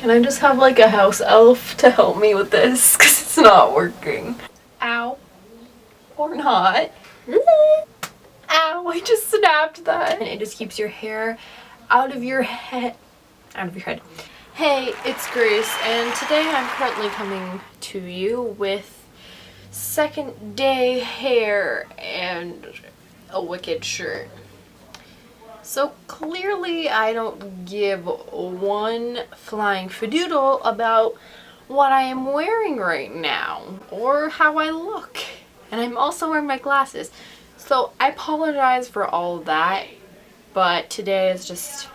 Can I just have like a house elf to help me with this? Because it's not working. Ow. Or not. Ow, I just snapped that. And it just keeps your hair out of your head. Out of your head. Hey, it's Grace, and today I'm currently coming to you with second day hair and a wicked shirt. So clearly I don't give one flying fadoodle about what I am wearing right now or how I look. And I'm also wearing my glasses. So I apologize for all of that, but today has just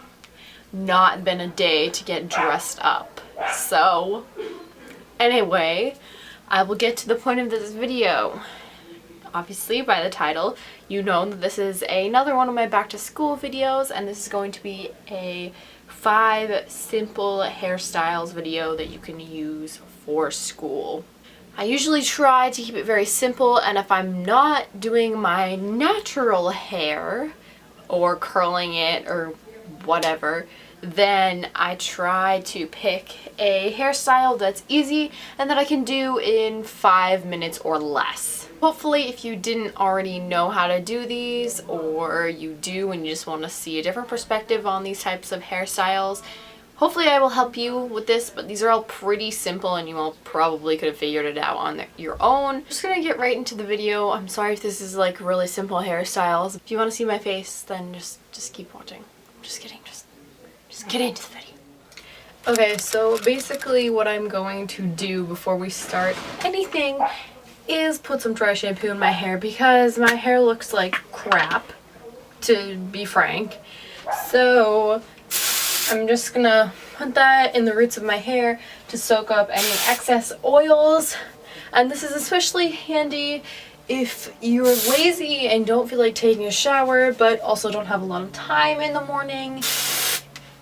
not been a day to get dressed up. So anyway, I will get to the point of this video. Obviously, by the title, you know that this is another one of my back to school videos, and this is going to be a 5 simple hairstyles video that you can use for school. I usually try to keep it very simple, and if I'm not doing my natural hair or curling it or whatever, then I try to pick a hairstyle that's easy and that I can do in 5 minutes or less. Hopefully, if you didn't already know how to do these, or you do and you just want to see a different perspective on these types of hairstyles, hopefully I will help you with this, but these are all pretty simple and you all probably could have figured it out on your own. I'm just gonna get right into the video. I'm sorry if this is like really simple hairstyles. If you want to see my face, then just keep watching. I'm just kidding, just get into the video. Okay, so basically what I'm going to do before we start anything is put some dry shampoo in my hair because my hair looks like crap, to be frank. So I'm just gonna put that in the roots of my hair to soak up any excess oils. And this is especially handy if you're lazy and don't feel like taking a shower, but also don't have a lot of time in the morning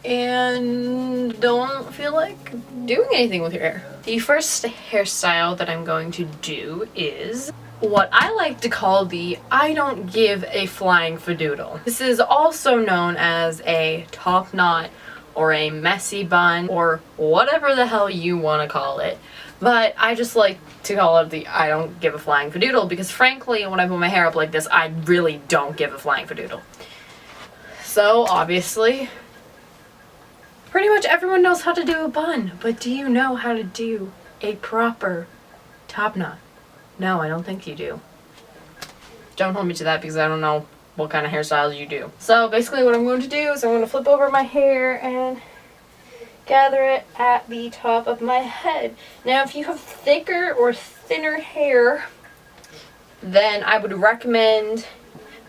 and don't feel like doing anything with your hair. The first hairstyle that I'm going to do is what I like to call the I don't give a flying fadoodle. This is also known as a top knot or a messy bun or whatever the hell you want to call it. But I just like to call it the I don't give a flying fadoodle because frankly when I put my hair up like this I really don't give a flying fadoodle. So obviously pretty much everyone knows how to do a bun, but do you know how to do a proper top knot? No, I don't think you do. Don't hold me to that because I don't know what kind of hairstyles you do. So basically what I'm going to do is I'm going to flip over my hair and gather it at the top of my head. Now if you have thicker or thinner hair, then I would recommend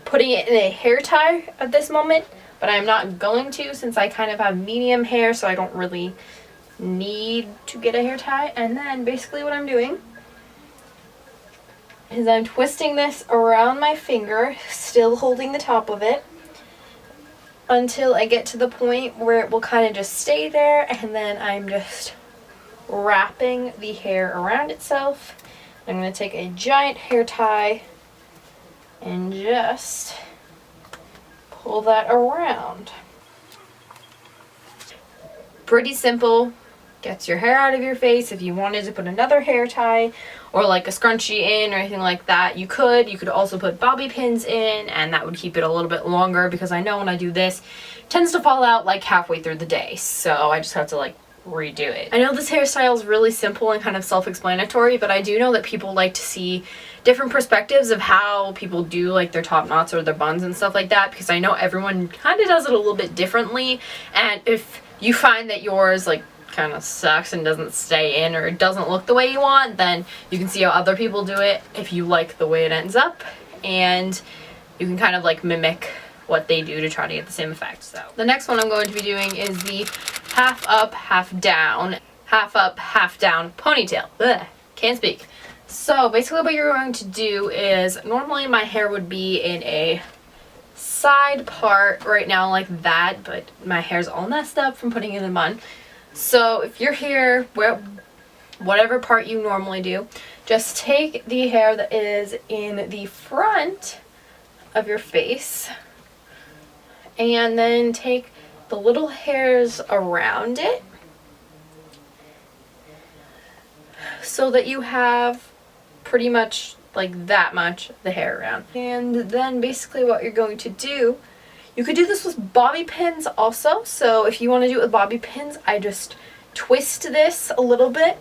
putting it in a hair tie at this moment. But I'm not going to since I kind of have medium hair, so I don't really need to get a hair tie. And then basically what I'm doing is I'm twisting this around my finger, still holding the top of it, until I get to the point where it will kind of just stay there, and then I'm just wrapping the hair around itself. I'm going to take a giant hair tie and just pull that around. Pretty simple. Gets your hair out of your face. If you wanted to put another hair tie or like a scrunchie in or anything like that, you could. You could also put bobby pins in and that would keep it a little bit longer because I know when I do this, it tends to fall out like halfway through the day. So I just have to like redo it. I know this hairstyle is really simple and kind of self-explanatory, but I do know that people like to see different perspectives of how people do like their top knots or their buns and stuff like that, because I know everyone kind of does it a little bit differently. And if you find that yours like kind of sucks and doesn't stay in or it doesn't look the way you want, then you can see how other people do it if you like the way it ends up, and you can kind of like mimic what they do to try to get the same effect. So the next one I'm going to be doing is the half up, half down ponytail. Ugh, can't speak. So basically what you're going to do is, normally my hair would be in a side part right now like that, but my hair's all messed up from putting it in a bun. So if you're here, whatever part you normally do, just take the hair that is in the front of your face and then take the little hairs around it so that you have pretty much like that much of the hair around. And then basically what you're going to do, you could do this with bobby pins also. So if you want to do it with bobby pins, I just twist this a little bit,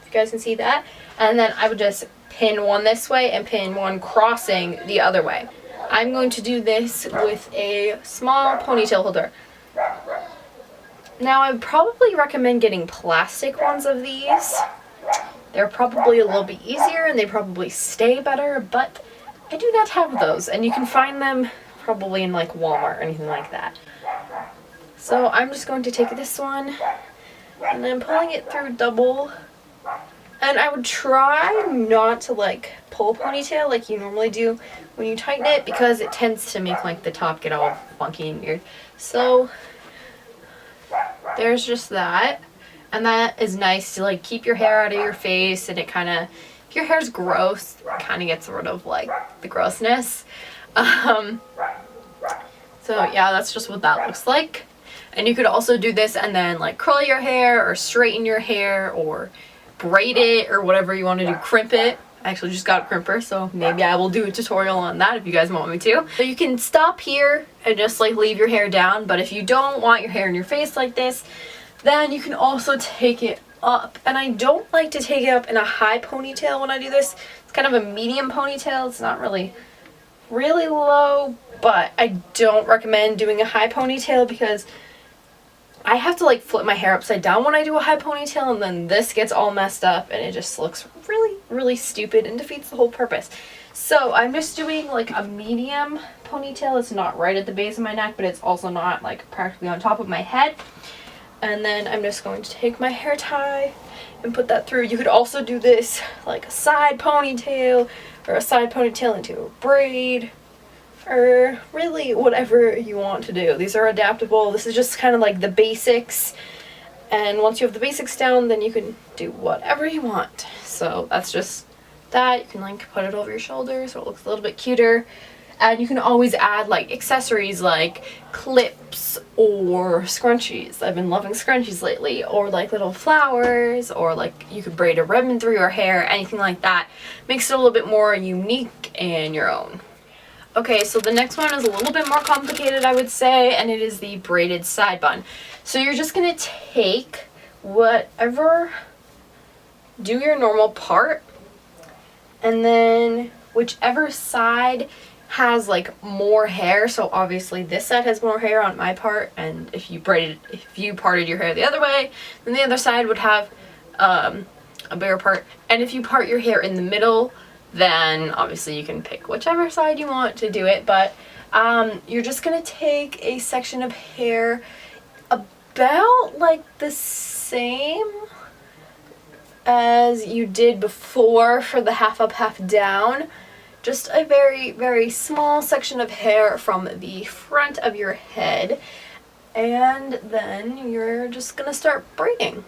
if you guys can see that, and then I would just pin one this way and pin one crossing the other way. I'm going to do this with a small ponytail holder. Now I would probably recommend getting plastic ones of these. They're probably a little bit easier and they probably stay better, but I do not have those, and you can find them probably in like Walmart or anything like that. So I'm just going to take this one and I'm pulling it through double, and I would try not to like pull a ponytail like you normally do when you tighten it, because it tends to make like the top get all funky and weird. So there's just that, and that is nice to like keep your hair out of your face, and it kind of, if your hair's gross, it kind of gets rid of like the grossness. So yeah, that's just what that looks like. And you could also do this and then like curl your hair or straighten your hair or braid it or whatever you want to do, crimp it. I actually just got a crimper, so maybe I will do a tutorial on that if you guys want me to. So you can stop here and just like leave your hair down, but if you don't want your hair in your face like this, then you can also take it up. And I don't like to take it up in a high ponytail when I do this. It's kind of a medium ponytail. It's not really low, but I don't recommend doing a high ponytail because I have to like flip my hair upside down when I do a high ponytail, and then this gets all messed up and it just looks really stupid and defeats the whole purpose. So I'm just doing like a medium ponytail. It's not right at the base of my neck, but it's also not like practically on top of my head. And then I'm just going to take my hair tie and put that through. You could also do this like a side ponytail or a side ponytail into a braid, or really whatever you want to do. These are adaptable. This is just kind of like the basics, and once you have the basics down, then you can do whatever you want. So that's just that. You can like put it over your shoulder so it looks a little bit cuter, and you can always add like accessories like clips or scrunchies. I've been loving scrunchies lately, or like little flowers, or like you could braid a ribbon through your hair, anything like that. Makes it a little bit more unique and your own. Okay, so the next one is a little bit more complicated, I would say, and it is the braided side bun. So you're just going to take whatever, do your normal part, and then whichever side has like more hair, so obviously this side has more hair on my part, and if you parted your hair the other way, then the other side would have a bigger part. And if you part your hair in the middle, then obviously you can pick whichever side you want to do it, but you're just gonna take a section of hair about like the same as you did before for the half up, half down. Just a very small section of hair from the front of your head, and then you're just gonna start braiding.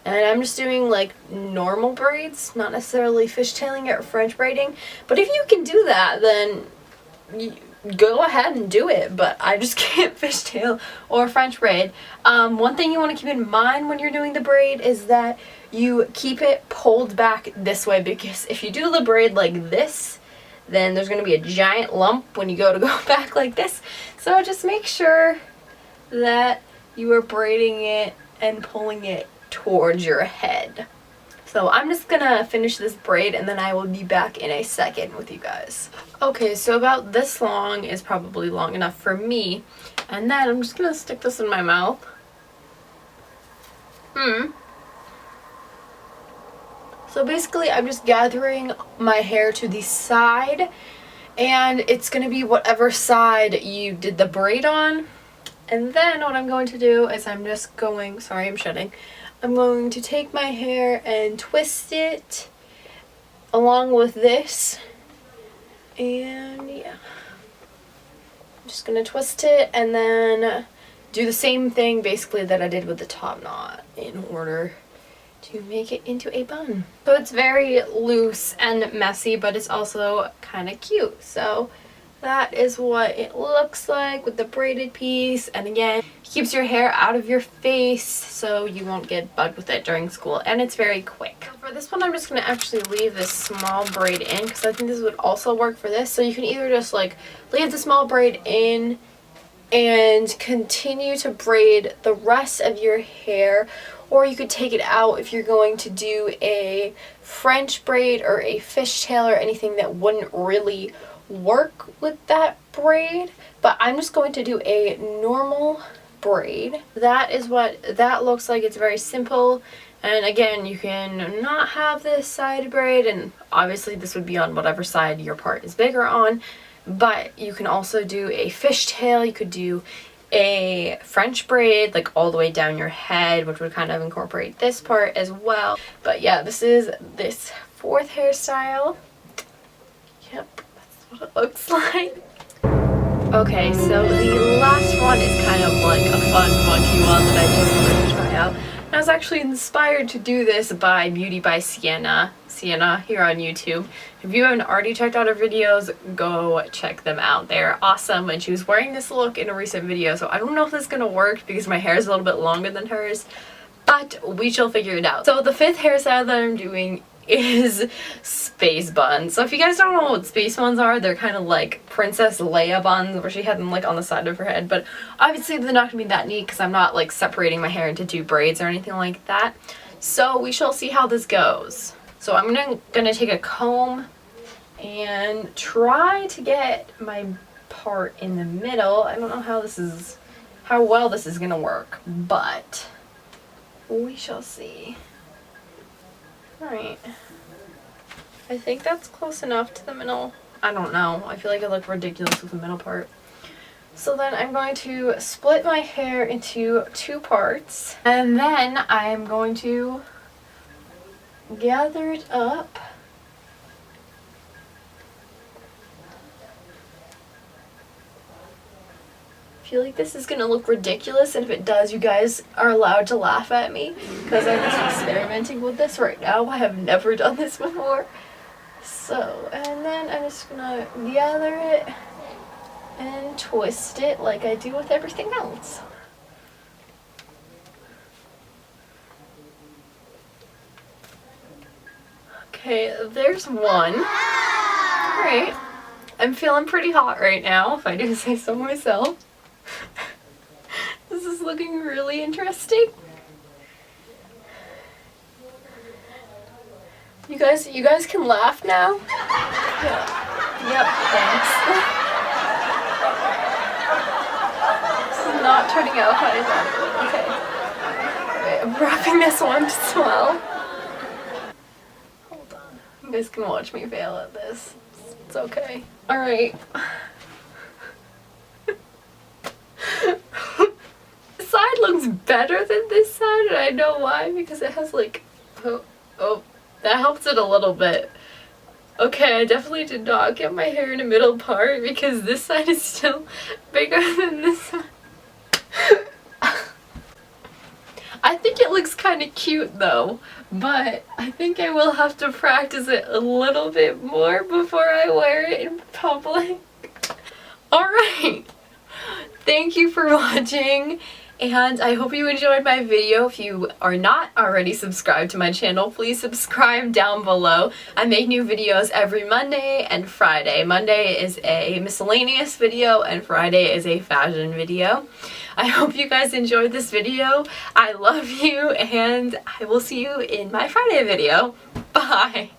And I'm just doing like normal braids, not necessarily fishtailing it or French braiding. But if you can do that, then go ahead and do it. But I just can't fishtail or French braid. One thing you want to keep in mind when you're doing the braid is that you keep it pulled back this way, because if you do the braid like this, then there's going to be a giant lump when you go back like this. So just make sure that you are braiding it and pulling it towards your head. So I'm just gonna finish this braid and then I will be back in a second with you guys. Okay, so about this long is probably long enough for me, and then I'm just gonna stick this in my mouth. So basically I'm just gathering my hair to the side, and it's gonna be whatever side you did the braid on. And then what I'm going to do is I'm just going, sorry, I'm shedding. I'm going to take my hair and twist it along with this, and yeah, I'm just going to twist it and then do the same thing basically that I did with the top knot in order to make it into a bun. So it's very loose and messy, but it's also kind of cute. So that is what it looks like with the braided piece. And again, keeps your hair out of your face so you won't get bugged with it during school, and it's very quick. So for this one, I'm just going to actually leave this small braid in because I think this would also work for this. So you can either just like leave the small braid in and continue to braid the rest of your hair, or you could take it out if you're going to do a French braid or a fishtail or anything that wouldn't really work with that braid. But I'm just going to do a normal braid. That is what that looks like. It's very simple. And again, you can not have this side braid, and obviously this would be on whatever side your part is bigger on. But you can also do a fishtail. You could do a French braid like all the way down your head, which would kind of incorporate this part as well. But yeah, this is this fourth hairstyle. Yep, that's what it looks like. Okay, so the last one is kind of like a fun, funky one that I just wanted to try out. And I was actually inspired to do this by Beauty by Sienna here on YouTube. If you haven't already checked out her videos, go check them out. They're awesome, and she was wearing this look in a recent video, so I don't know if this is gonna work because my hair is a little bit longer than hers, but we shall figure it out. So the fifth hairstyle that I'm doing is space buns. So if you guys don't know what space buns are, they're kind of like Princess Leia buns where she had them like on the side of her head, but obviously they're not gonna be that neat because I'm not like separating my hair into two braids or anything like that. So we shall see how this goes. So I'm gonna take a comb and try to get my part in the middle. I don't know how well this is gonna work, but we shall see. Alright. I think that's close enough to the middle. I don't know. I feel like I look ridiculous with the middle part. So then I'm going to split my hair into two parts, and then I'm going to gather it up. I feel like this is gonna look ridiculous, and if it does, you guys are allowed to laugh at me because I'm just experimenting with this right now. I have never done this before. So, and then I'm just gonna gather it and twist it like I do with everything else. Okay, there's one. Great. I'm feeling pretty hot right now, if I do say so myself. This is looking really interesting. You guys can laugh now? Yeah. Yep, thanks. This is not turning out how I thought it would. Okay. Alright, I'm wrapping this one as well. Hold on. You guys can watch me fail at this. It's okay. Alright. This side looks better than this side, and I know why, because it has like, oh, that helps it a little bit. Okay, I definitely did not get my hair in the middle part because this side is still bigger than this side. I think it looks kind of cute though, but I think I will have to practice it a little bit more before I wear it in public. Alright, thank you for watching, and I hope you enjoyed my video. If you are not already subscribed to my channel, please subscribe down below. I make new videos every Monday and Friday. Monday is a miscellaneous video and Friday is a fashion video. I hope you guys enjoyed this video. I love you, and I will see you in my Friday video. Bye!